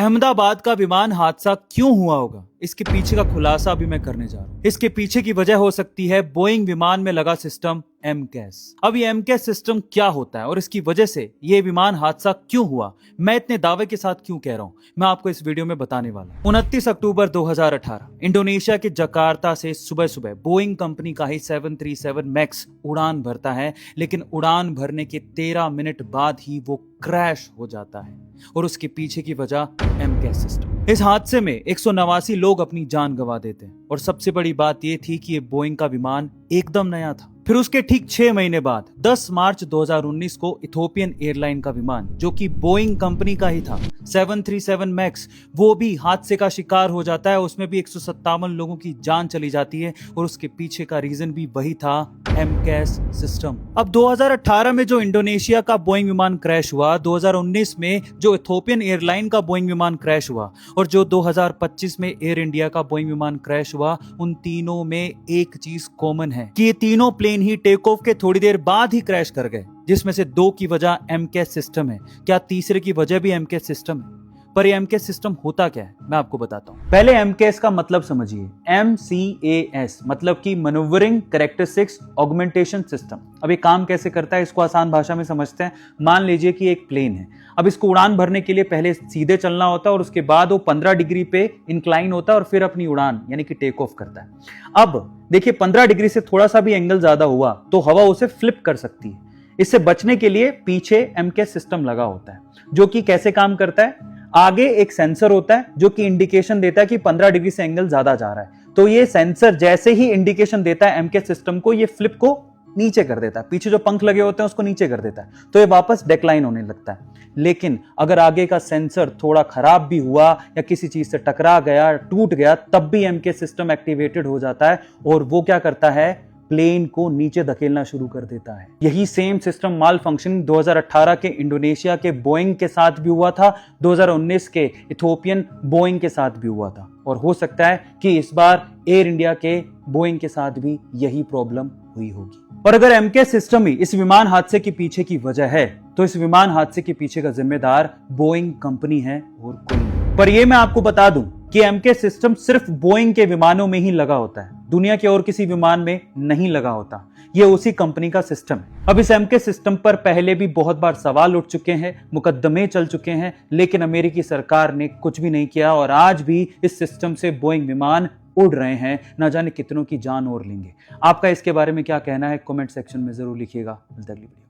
अहमदाबाद का विमान हादसा क्यों हुआ होगा, इसके पीछे का खुलासा अभी मैं करने जा रहा हूं। इसके पीछे की वजह हो सकती है बोइंग विमान में लगा सिस्टम एमकेएस। अब ये एमकेएस सिस्टम क्या होता है और इसकी वजह से ये विमान हादसा क्यों हुआ, मैं इतने दावे के साथ क्यों कह रहा हूं, मैं आपको इस वीडियो में बताने वाला हूं। 29 अक्टूबर 2018 इंडोनेशिया के जकार्ता से सुबह सुबह बोइंग कंपनी का ही 737 मैक्स उड़ान भरता है, लेकिन उड़ान भरने के 13 मिनट बाद ही वो क्रैश हो जाता है और उसके पीछे की वजह एमकेएस सिस्टम। इस हादसे में 189 लोग अपनी जान गंवा देते हैं और सबसे बड़ी बात यह थी कि ये बोइंग का विमान एकदम नया था। फिर उसके ठीक 6 महीने बाद 10 मार्च 2019 को इथोपियन एयरलाइन का विमान, जो कि बोइंग कंपनी का ही था, 737 मैक्स, वो भी हादसे का शिकार हो जाता है। उसमें भी 157 लोगों की जान चली जाती है और उसके पीछे का रीजन भी वही था, एमकेएस सिस्टम। अब 2018 में जो इंडोनेशिया का बोइंग विमान क्रैश हुआ, 2019 में जो इथोपियन एयरलाइन का बोइंग विमान क्रैश हुआ और जो 2025 में एयर इंडिया का बोइंग विमान क्रैश हुआ, उन तीनों में एक चीज कॉमन है कि ये तीनों प्लेन ही टेक ऑफ के थोड़ी देर बाद ही क्रैश कर गए, जिसमें से 2 की वजह एमकेएस सिस्टम है। क्या तीसरे की वजह भी एमकेएस सिस्टम है? पर ये एमकेएस सिस्टम होता क्या है, मैं आपको बताता हूं। पहले एमकेएस का मतलब समझिए। एमसीएएस मतलब कि मैन्यूवरिंग कैरेक्टरिस्टिक्स ऑगमेंटेशन सिस्टम। अब ये काम कैसे करता है, इसको आसान भाषा में समझते हैं। मान लीजिए कि एक प्लेन है, अब इसको उड़ान भरने के लिए पहले सीधे चलना होता है और उसके बाद वो 15 डिग्री पे इंक्लाइन होता है और फिर अपनी उड़ान यानी कि टेक ऑफ करता है। अब देखिए 15 डिग्री से थोड़ा सा भी एंगल ज्यादा हुआ तो हवा उसे फ्लिप कर सकती है। इससे बचने के लिए पीछे एमकेएस सिस्टम लगा होता है, जो कि कैसे काम करता है। आगे एक सेंसर होता है जो कि इंडिकेशन देता है कि 15 डिग्री से एंगल ज्यादा जा रहा है, तो ये सेंसर जैसे ही इंडिकेशन देता है एमकेएस सिस्टम को, ये फ्लिप को नीचे कर देता है, पीछे जो पंख लगे होते हैं उसको नीचे कर देता है, तो ये वापस डिक्लाइन होने लगता है। लेकिन अगर आगे का सेंसर थोड़ा खराब भी हुआ या किसी चीज से टकरा गया, टूट गया, तब भी एमकेएस सिस्टम एक्टिवेटेड हो जाता है और वो क्या करता है, प्लेन को नीचे धकेलना शुरू कर देता है। यही सेम सिस्टम माल फंक्शनिंग 2018 के इंडोनेशिया के बोइंग के साथ भी हुआ था, 2019 के इथोपियन बोइंग के साथ भी हुआ था और हो सकता है कि इस बार एयर इंडिया के बोइंग के साथ भी यही प्रॉब्लम हुई होगी। और अगर एमकेएस सिस्टम ही इस विमान हादसे के पीछे की वजह है, तो इस विमान हादसे के पीछे का जिम्मेदार बोइंग कंपनी है और कोई नहीं। पर यह मैं आपको बता दूं कि एमकेएस सिस्टम सिर्फ बोइंग के विमानों में ही लगा होता है, दुनिया के और किसी विमान में नहीं लगा होता। यह उसी कंपनी का सिस्टम है। अब इस एमकेएस सिस्टम पर पहले भी बहुत बार सवाल उठ चुके हैं, मुकदमे चल चुके हैं, लेकिन अमेरिकी सरकार ने कुछ भी नहीं किया और आज भी इस सिस्टम से बोइंग विमान उड़ रहे हैं, ना जाने कितनों की जान और लेंगे। आपका इसके बारे में क्या कहना है, कमेंट सेक्शन में जरूर लिखिएगा। मिलते अगली वीडियो।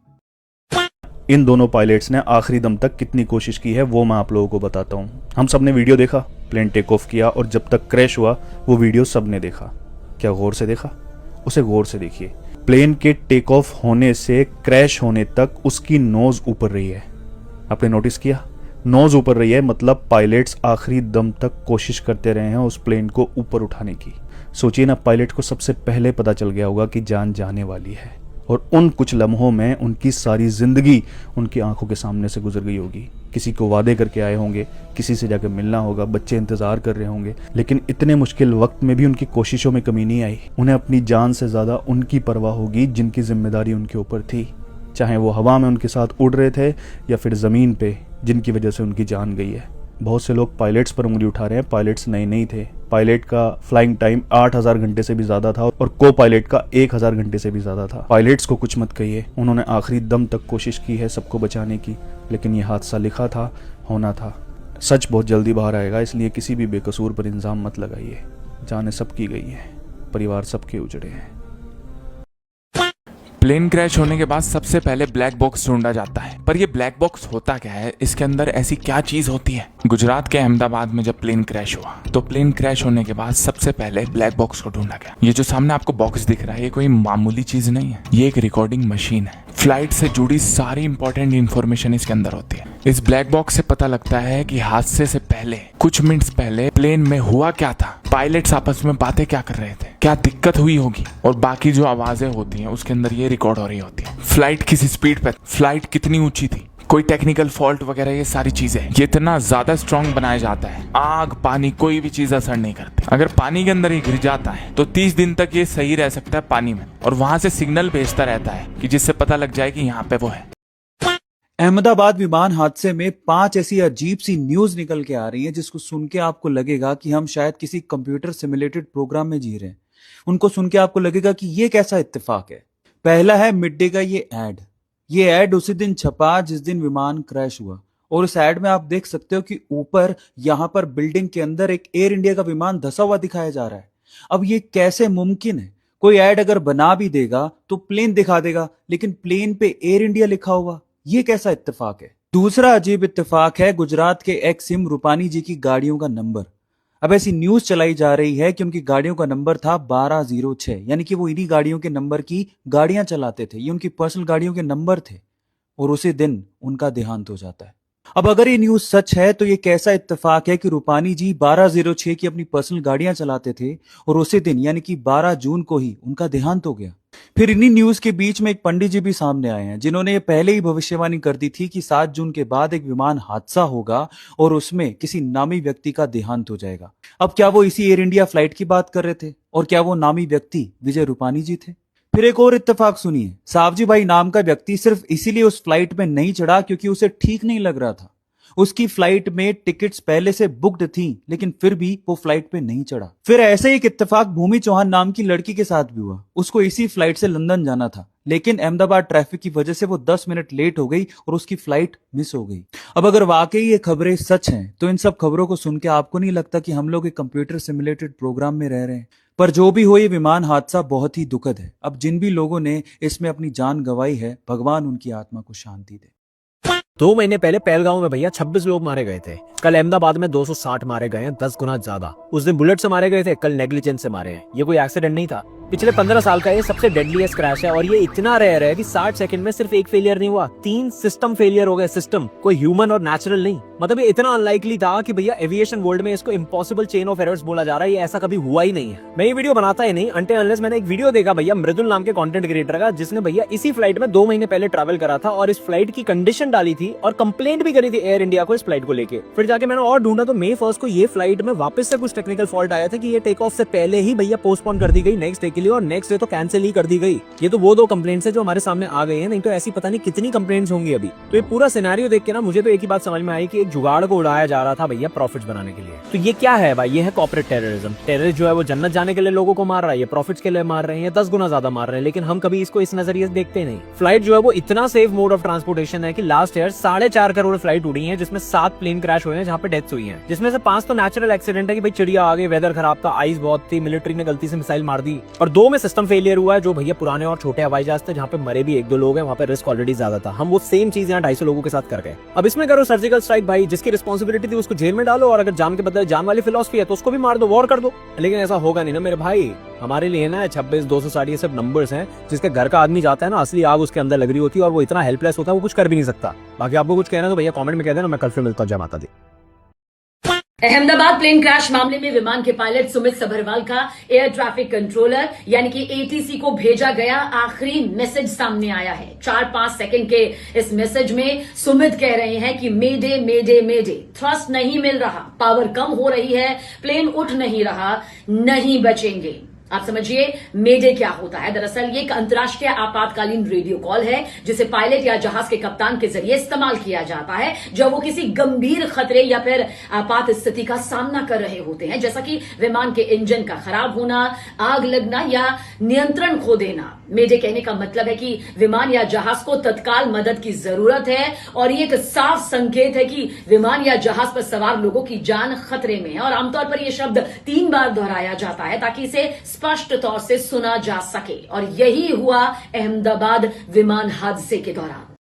इन दोनों पायलट्स ने आखिरी दम तक कितनी कोशिश की है वो मैं आप लोगों को बताता हूँ। हम सब ने वीडियो देखा, प्लेन टेक ऑफ किया और जब तक क्रैश हुआ वो वीडियो सब ने देखा। क्या गौर से देखा? उसे गौर से देखिए। प्लेन के टेक ऑफ होने से क्रैश होने तक उसकी नोज ऊपर रही है। आपने नोटिस किया? नोज ऊपर रही है, मतलब पायलट्स आखिरी दम तक कोशिश करते रहे हैं उस प्लेन को ऊपर उठाने की। सोचिए ना, पायलट को सबसे पहले पता चल गया होगा कि जान जाने वाली है और उन कुछ लम्हों में उनकी सारी जिंदगी उनकी आंखों के सामने से गुजर गई होगी। किसी को वादे करके आए होंगे, किसी से जाकर मिलना होगा, बच्चे इंतजार कर रहे होंगे, लेकिन इतने मुश्किल वक्त में भी उनकी कोशिशों में कमी नहीं आई। उन्हें अपनी जान से ज्यादा उनकी परवाह होगी जिनकी जिम्मेदारी उनके ऊपर थी, चाहे वो हवा में उनके साथ उड़ रहे थे या फिर जमीन पे जिनकी वजह से उनकी जान गई है। बहुत से लोग पायलट्स पर उंगली उठा रहे हैं। पायलट्स नए नहीं थे। पायलट का फ्लाइंग टाइम 8000 घंटे से भी ज्यादा था और को पायलट का 1000 घंटे से भी ज्यादा था। पायलट्स को कुछ मत कहिए, उन्होंने आखिरी दम तक कोशिश की है सबको बचाने की, लेकिन ये हादसा लिखा था, होना था। सच बहुत जल्दी बाहर आएगा, इसलिए किसी भी बेकसूर पर इल्जाम मत लगाइए। जानें सबकी गई है, परिवार सबके उजड़े हैं। प्लेन क्रैश होने के बाद सबसे पहले ब्लैक बॉक्स ढूंढा जाता है, पर ये ब्लैक बॉक्स होता क्या है, इसके अंदर ऐसी क्या चीज होती है। गुजरात के अहमदाबाद में जब प्लेन क्रैश हुआ तो प्लेन क्रैश होने के बाद सबसे पहले ब्लैक बॉक्स को ढूंढा गया। ये जो सामने आपको बॉक्स दिख रहा है, ये कोई मामूली चीज नहीं है, ये एक रिकॉर्डिंग मशीन है। फ्लाइट से जुड़ी सारी इंपॉर्टेंट इंफॉर्मेशन इसके अंदर होती है। इस ब्लैक बॉक्स से पता लगता है कि हादसे से पहले कुछ मिनट्स पहले प्लेन में हुआ क्या था, पायलट्स आपस में बातें क्या कर रहे थे, क्या दिक्कत हुई होगी, और बाकी जो आवाजें होती हैं उसके अंदर ये रिकॉर्ड हो रही होती है। फ्लाइट किस स्पीड पे, फ्लाइट कितनी ऊंची थी, कोई टेक्निकल फॉल्ट वगैरह, ये सारी चीजें ये इतना ज्यादा स्ट्रांग बनाया जाता है, आग पानी कोई भी चीज असर नहीं करती। अगर पानी के अंदर ये गिर जाता है तो 30 दिन तक ये सही रह सकता है पानी में, और वहां से सिग्नल भेजता रहता है कि जिससे पता लग जाए कि यहाँ पे वो है। अहमदाबाद विमान हादसे में 5 ऐसी अजीब सी न्यूज निकल के आ रही है जिसको सुन के आपको लगेगा कि हम शायद किसी कंप्यूटर सिमुलेटेड प्रोग्राम में जी रहे हैं। उनको सुन के आपको लगेगा कि ये कैसा इत्तेफाक है। पहला है मिड डे का ये एड उसी दिन छपा जिस दिन विमान क्रैश हुआ, और उस एड में आप देख सकते हो कि ऊपर यहां पर बिल्डिंग के अंदर एक एयर इंडिया का विमान धंसा हुआ दिखाया जा रहा है। अब ये कैसे मुमकिन है? कोई एड अगर बना भी देगा तो प्लेन दिखा देगा, लेकिन प्लेन पे एयर इंडिया लिखा हुआ, ये कैसा इत्तेफाक है? दूसरा अजीब इत्तेफाक है गुजरात के एक्स सिम रूपानी जी की गाड़ियों का नंबर। अब ऐसी न्यूज चलाई जा रही है कि उनकी गाड़ियों का नंबर था 1206, यानी कि वो इन्हीं गाड़ियों के नंबर की गाड़ियां चलाते थे। ये उनकी पर्सनल गाड़ियों के नंबर थे, और उसी दिन उनका देहांत हो जाता है। अब अगर ये न्यूज सच है तो ये कैसा इत्तेफाक है कि रूपानी जी 1206 की अपनी पर्सनल गाड़ियां चलाते थे और उसी दिन यानी कि 12 जून को ही उनका देहांत हो गया। फिर इन्हीं न्यूज के बीच में एक पंडित जी भी सामने आए हैं जिन्होंने ये पहले ही भविष्यवाणी कर दी थी कि 7 जून के बाद एक विमान हादसा होगा और उसमें किसी नामी व्यक्ति का देहांत हो जाएगा। अब क्या वो इसी एयर इंडिया फ्लाइट की बात कर रहे थे, और क्या वो नामी व्यक्ति विजय रूपानी जी थे? फिर एक और इत्तेफाक सुनिए, सावजी भाई नाम का व्यक्ति सिर्फ इसीलिए उस फ्लाइट में नहीं चढ़ा क्योंकि उसे ठीक नहीं लग रहा था। उसकी फ्लाइट में टिकट्स पहले से बुक्ड थी, लेकिन फिर भी वो फ्लाइट पे नहीं चढ़ा। फिर ऐसे एक इत्तेफाक भूमि चौहान नाम की लड़की के साथ भी हुआ। उसको इसी फ्लाइट से लंदन जाना था, लेकिन अहमदाबाद ट्रैफिक की वजह से वो 10 मिनट लेट हो गई और उसकी फ्लाइट मिस हो गई। अब अगर वाकई ये खबरें सच हैं तो इन सब खबरों को सुन के आपको नहीं लगता कि हम लोग एक कंप्यूटर सिमुलेटेड प्रोग्राम में रह रहे हैं? पर जो भी हो, ये विमान हादसा बहुत ही दुखद है। अब जिन भी लोगों ने इसमें अपनी जान गंवाई है, भगवान उनकी आत्मा को शांति दे। 2 महीने पहले पहलगांव में भैया 26 लोग मारे गए थे। कल अहमदाबाद में 260 मारे गए हैं, 10 गुना ज्यादा। उस दिन बुलेट से मारे गए थे, कल नेग्लिजेंस से मारे हैं। ये कोई एक्सीडेंट नहीं था। पिछले 15 साल का ये सबसे डेडलीस्ट क्रैश है, और ये इतना रेयर है कि 60 सेकंड में सिर्फ एक फेलियर नहीं हुआ, 3 सिस्टम फेलियर हो गए। सिस्टम, कोई ह्यूमन और नेचुरल नहीं। मतलब ये इतना अनलाइकली था कि भैया एविएशन वर्ल्ड में इसको इम्पॉसिबल चेन ऑफ एरर्स बोला जा रहा है। ये ऐसा कभी हुआ ही नहीं है। मैं ये वीडियो बनाता ही नहीं अनटिल अनलेस मैंने एक वीडियो देखा भैया मृदुल नाम के कंटेंट क्रिएटर का, जिसने भैया इसी फ्लाइट में 2 महीने पहले ट्रैवल करा था और इस फ्लाइट की कंडीशन डाली थी और कंप्लेंट भी करी थी एयर इंडिया को इस फ्लाइट को लेके। फिर जाके मैंने और ढूंढा तो May 1 को ये फ्लाइट में वापस से कुछ टेक्निकल फॉल्ट आया था कि ये टेक ऑफ से पहले ही भैया पोस्टपोन कर दी गई नेक्स्ट डे के लिए, और नेक्स्ट डे तो कैंसिल ही कर दी गई। ये तो वो 2 कंप्लेंट्स है जो हमारे सामने आ गए हैं, नहीं तो ऐसी पता नहीं कितनी कंप्लेंट्स होंगी अभी। तो ये पूरा सिनेरियो देख के ना मुझे तो एक ही बात समझ में आई कि एक जुगाड़ को उड़ाया जा रहा था भैया प्रॉफिट्स बनाने के लिए। तो ये क्या है भाई? ये है कॉर्पोरेट टेररिज्म। टेररिस्ट जो है वो जन्नत जाने के लिए लोगों को मार रहा है, ये प्रॉफिट्स के लिए मार रहे हैं, 10 गुना ज्यादा मार रहे हैं, लेकिन हम कभी इसको इस नजरिए से देखते नहीं। फ्लाइट जो है वो इतना सेफ मोड ऑफ ट्रांसपोर्टेशन है कि लास्ट ईयर 4.5 करोड़ फ्लाइट उड़ी है, जिसमें 7 प्लेन क्रैश हुए हैं जहाँ पे डेथ्स हुई है, जिसमें से 5 तो नेचुरल एक्सीडेंट है कि भाई चिड़िया आ गई, वेदर खराब था, आइस बहुत थी, मिलिट्री ने गलती से मिसाइल मार दी, और 2 में सिस्टम फेलियर हुआ है जो भैया पुराने और छोटे हवाई जहाज थे जहाँ पे मरे भी 1-2 लोग हैं, वहाँ पे रिस्क ऑलरेडी ज्यादा था। हम वो सेम चीज यहाँ 250 लोगों के साथ कर गए। अब इसमें करो सर्जिकल स्ट्राइक भाई, जिसकी रिस्पॉन्सिबिलिटी थी उसको जेल में डालो, और अगर जान के बदले जान वाली फिलॉसफी है तो उसको भी मार दो, वॉर कर दो। लेकिन ऐसा होगा नहीं ना मेरे भाई। हमारे लिए ना 26, 260 ये सब नंबर्स हैं। जिसके घर का आदमी जाता है ना, असली आग उसके अंदर लग रही होती है और वो इतना हेल्पलेस होता है, वो कुछ कर भी नहीं सकता। बाकी आपको कुछ कहना तो भैया कमेंट में कह देना, मैं कल फिर मिलता हूं। जय माता दी। अहमदाबाद प्लेन क्रैश मामले में विमान के पायलट सुमित सभरवाल का एयर ट्रैफिक कंट्रोलर यानी कि एटीसी को भेजा गया आखिरी मैसेज सामने आया है। 4-5 सेकंड के इस मैसेज में सुमित कह रहे हैं कि मेडे मेडे मेडे, थ्रस्ट नहीं मिल रहा, पावर कम हो रही है, प्लेन उठ नहीं रहा, नहीं बचेंगे। आप समझिए मेडे क्या होता है। दरअसल ये एक अंतर्राष्ट्रीय आपातकालीन रेडियो कॉल है जिसे पायलट या जहाज के कप्तान के जरिए इस्तेमाल किया जाता है जब वो किसी गंभीर खतरे या फिर आपात स्थिति का सामना कर रहे होते हैं, जैसा कि विमान के इंजन का खराब होना, आग लगना या नियंत्रण खो देना। मेडे कहने का मतलब है कि विमान या जहाज को तत्काल मदद की जरूरत है, और ये एक साफ संकेत है कि विमान या जहाज पर सवार लोगों की जान खतरे में है। और आमतौर पर यह शब्द 3 बार दोहराया जाता है ताकि इसे स्पष्ट तौर से सुना जा सके, और यही हुआ अहमदाबाद विमान हादसे के दौरान।